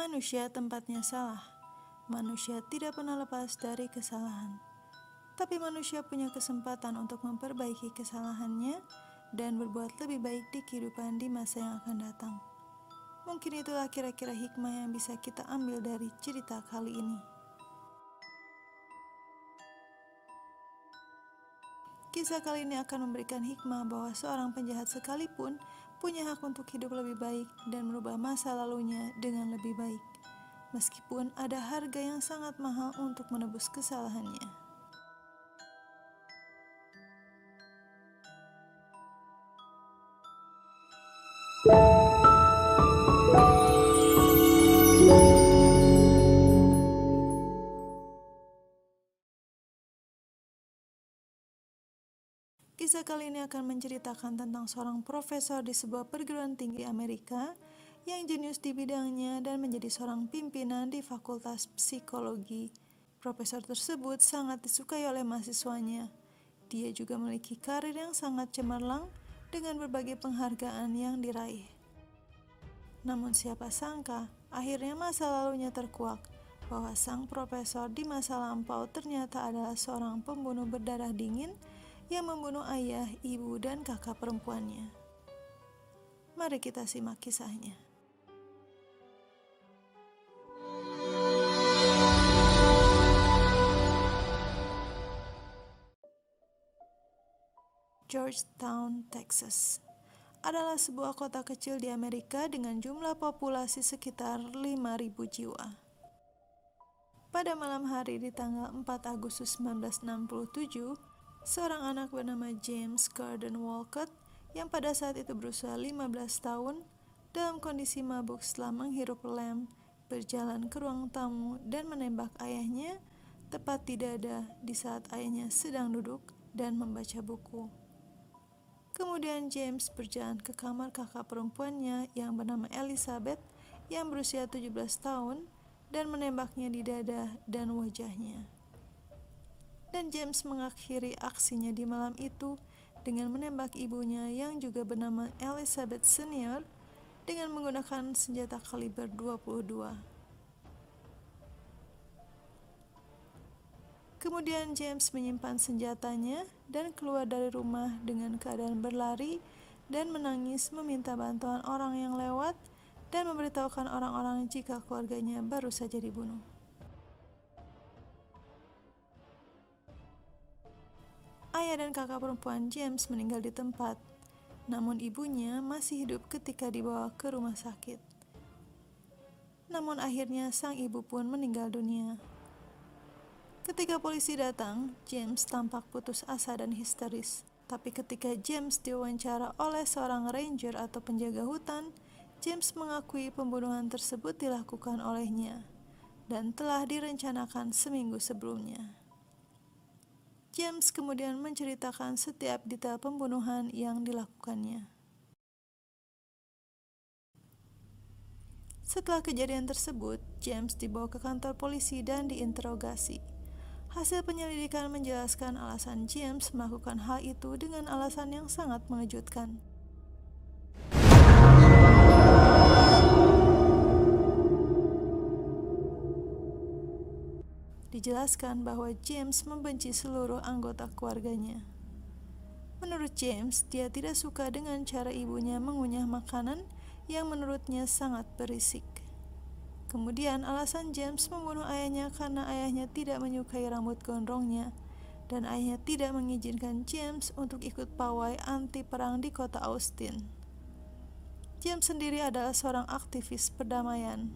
Manusia tempatnya salah. Manusia tidak pernah lepas dari kesalahan. Tapi manusia punya kesempatan untuk memperbaiki kesalahannya dan berbuat lebih baik di kehidupan di masa yang akan datang. Mungkin itulah kira-kira hikmah yang bisa kita ambil dari cerita kali ini. Kisah kali ini akan memberikan hikmah bahwa seorang penjahat sekalipun punya hak untuk hidup lebih baik dan merubah masa lalunya dengan lebih baik, meskipun ada harga yang sangat mahal untuk menebus kesalahannya. Kisah kali ini akan menceritakan tentang seorang profesor di sebuah perguruan tinggi Amerika yang jenius di bidangnya dan menjadi seorang pimpinan di Fakultas Psikologi. Profesor tersebut sangat disukai oleh mahasiswanya. Dia juga memiliki karir yang sangat cemerlang dengan berbagai penghargaan yang diraih. Namun siapa sangka, akhirnya masa lalunya terkuak bahwa sang profesor di masa lampau ternyata adalah seorang pembunuh berdarah dingin yang membunuh ayah, ibu, dan kakak perempuannya. Mari kita simak kisahnya. Georgetown, Texas adalah sebuah kota kecil di Amerika dengan jumlah populasi sekitar 5.000 jiwa. Pada malam hari di tanggal 4 Agustus 1967, seorang anak bernama James Gordon Walcott yang pada saat itu berusia 15 tahun dalam kondisi mabuk setelah menghirup lem berjalan ke ruang tamu dan menembak ayahnya tepat di dada di saat ayahnya sedang duduk dan membaca buku. Kemudian James berjalan ke kamar kakak perempuannya yang bernama Elizabeth yang berusia 17 tahun dan menembaknya di dada dan wajahnya. Dan James mengakhiri aksinya di malam itu dengan menembak ibunya yang juga bernama Elizabeth Senior dengan menggunakan senjata kaliber 22. Kemudian James menyimpan senjatanya dan keluar dari rumah dengan keadaan berlari dan menangis meminta bantuan orang yang lewat dan memberitahukan orang-orang jika keluarganya baru saja dibunuh. Ayah dan kakak perempuan James meninggal di tempat, namun ibunya masih hidup ketika dibawa ke rumah sakit. Namun akhirnya sang ibu pun meninggal dunia. Ketika polisi datang, James tampak putus asa dan histeris. Tapi ketika James diwawancara oleh seorang ranger atau penjaga hutan, James mengakui pembunuhan tersebut dilakukan olehnya dan telah direncanakan seminggu sebelumnya. James kemudian menceritakan setiap detail pembunuhan yang dilakukannya. Setelah kejadian tersebut, James dibawa ke kantor polisi dan diinterogasi. Hasil penyelidikan menjelaskan alasan James melakukan hal itu dengan alasan yang sangat mengejutkan. Dijelaskan bahwa James membenci seluruh anggota keluarganya. Menurut James, dia tidak suka dengan cara ibunya mengunyah makanan yang menurutnya sangat berisik. Kemudian alasan James membunuh ayahnya karena ayahnya tidak menyukai rambut gondrongnya dan ayahnya tidak mengizinkan James untuk ikut pawai anti perang di kota Austin. James sendiri adalah seorang aktivis perdamaian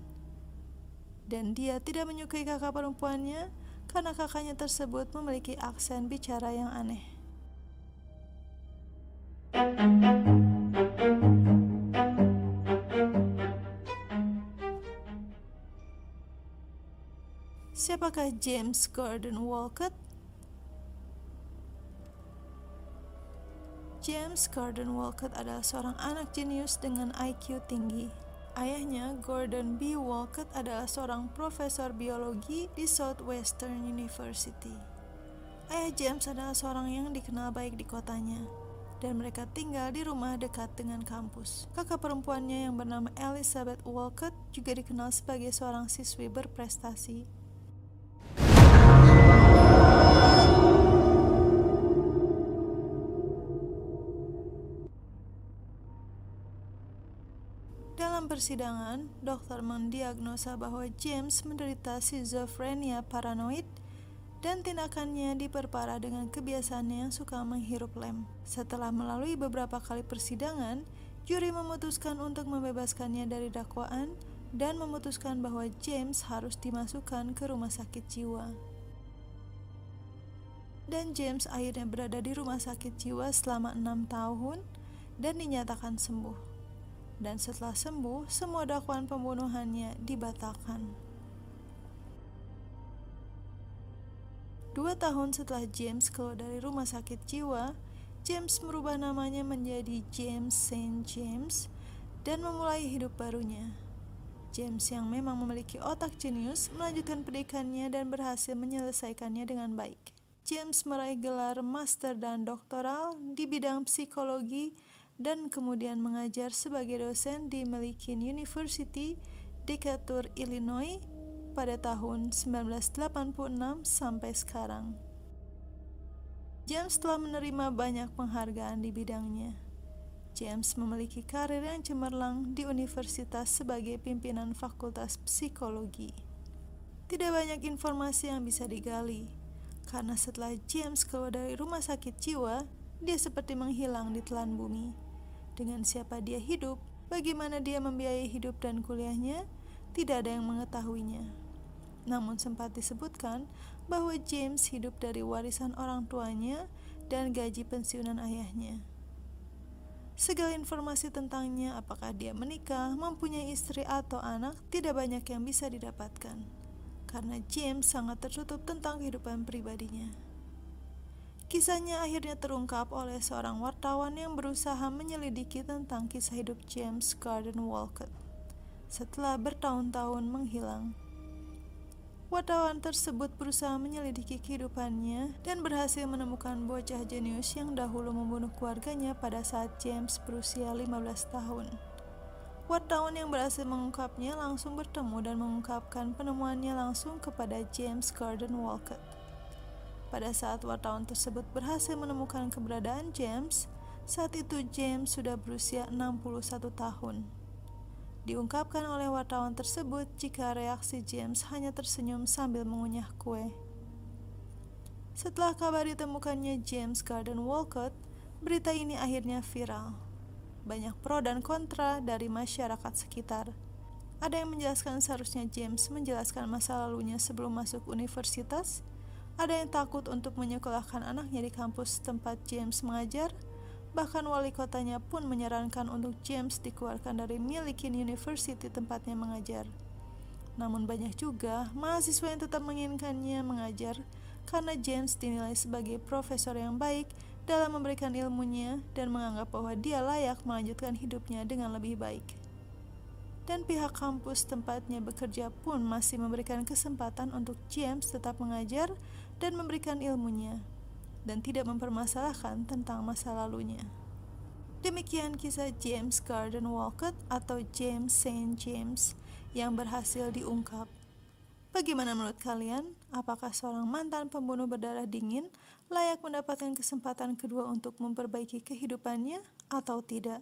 dan dia tidak menyukai kakak perempuannya karena kakaknya tersebut memiliki aksen bicara yang aneh. Siapakah James Gordon Walcott? James Gordon Walcott adalah seorang anak jenius dengan IQ tinggi. Ayahnya, Gordon B. Walcott, adalah seorang profesor biologi di Southwestern University. Ayah James adalah seorang yang dikenal baik di kotanya. dan mereka tinggal di rumah dekat dengan kampus. Kakak perempuannya yang bernama Elizabeth Walcott juga dikenal sebagai seorang siswi berprestasi. Dalam persidangan, dokter mendiagnosa bahwa James menderita skizofrenia paranoid dan tindakannya diperparah dengan kebiasaannya yang suka menghirup lem. Setelah melalui beberapa kali persidangan, juri memutuskan untuk membebaskannya dari dakwaan dan memutuskan bahwa James harus dimasukkan ke rumah sakit jiwa. Dan James akhirnya berada di rumah sakit jiwa selama 6 tahun dan dinyatakan sembuh. Dan setelah sembuh, semua dakwaan pembunuhannya dibatalkan. 2 tahun setelah James keluar dari rumah sakit jiwa, James merubah namanya menjadi James St. James dan memulai hidup barunya. James yang memang memiliki otak jenius melanjutkan pendidikannya dan berhasil menyelesaikannya dengan baik. James meraih gelar master dan doktoral di bidang psikologi dan kemudian mengajar sebagai dosen di Millikin University, Decatur, Illinois pada tahun 1986 sampai sekarang. James telah menerima banyak penghargaan di bidangnya. James memiliki karir yang cemerlang di universitas sebagai pimpinan fakultas psikologi. Tidak banyak informasi yang bisa digali, karena setelah James keluar dari rumah sakit jiwa, dia seperti menghilang di telan bumi. Dengan siapa dia hidup, bagaimana dia membiayai hidup dan kuliahnya, tidak ada yang mengetahuinya. Namun sempat disebutkan bahwa James hidup dari warisan orang tuanya dan gaji pensiunan ayahnya. Segala informasi tentangnya, apakah dia menikah, mempunyai istri atau anak, tidak banyak yang bisa didapatkan, karena James sangat tertutup tentang kehidupan pribadinya. Kisahnya akhirnya terungkap oleh seorang wartawan yang berusaha menyelidiki tentang kisah hidup James Gordon Walcott setelah bertahun-tahun menghilang. Wartawan tersebut berusaha menyelidiki kehidupannya dan berhasil menemukan bocah jenius yang dahulu membunuh keluarganya pada saat James berusia 15 tahun. Wartawan yang berhasil mengungkapnya langsung bertemu dan mengungkapkan penemuannya langsung kepada James Gordon Walcott. Pada saat wartawan tersebut berhasil menemukan keberadaan James, saat itu James sudah berusia 61 tahun. Diungkapkan oleh wartawan tersebut jika reaksi James hanya tersenyum sambil mengunyah kue. Setelah kabar ditemukannya James Gordon Walcott, berita ini akhirnya viral. Banyak pro dan kontra dari masyarakat sekitar. Ada yang menjelaskan seharusnya James menjelaskan masa lalunya sebelum masuk universitas. Ada yang takut untuk menyekolahkan anaknya di kampus tempat James mengajar. Bahkan wali kotanya pun menyarankan untuk James dikeluarkan dari Millikin University tempatnya mengajar. Namun banyak juga mahasiswa yang tetap menginginkannya mengajar karena James dinilai sebagai profesor yang baik dalam memberikan ilmunya dan menganggap bahwa dia layak melanjutkan hidupnya dengan lebih baik. Dan pihak kampus tempatnya bekerja pun masih memberikan kesempatan untuk James tetap mengajar dan memberikan ilmunya, dan tidak mempermasalahkan tentang masa lalunya. Demikian kisah James Gordon Walcott atau James St. James yang berhasil diungkap. Bagaimana menurut kalian? Apakah seorang mantan pembunuh berdarah dingin layak mendapatkan kesempatan kedua untuk memperbaiki kehidupannya atau tidak?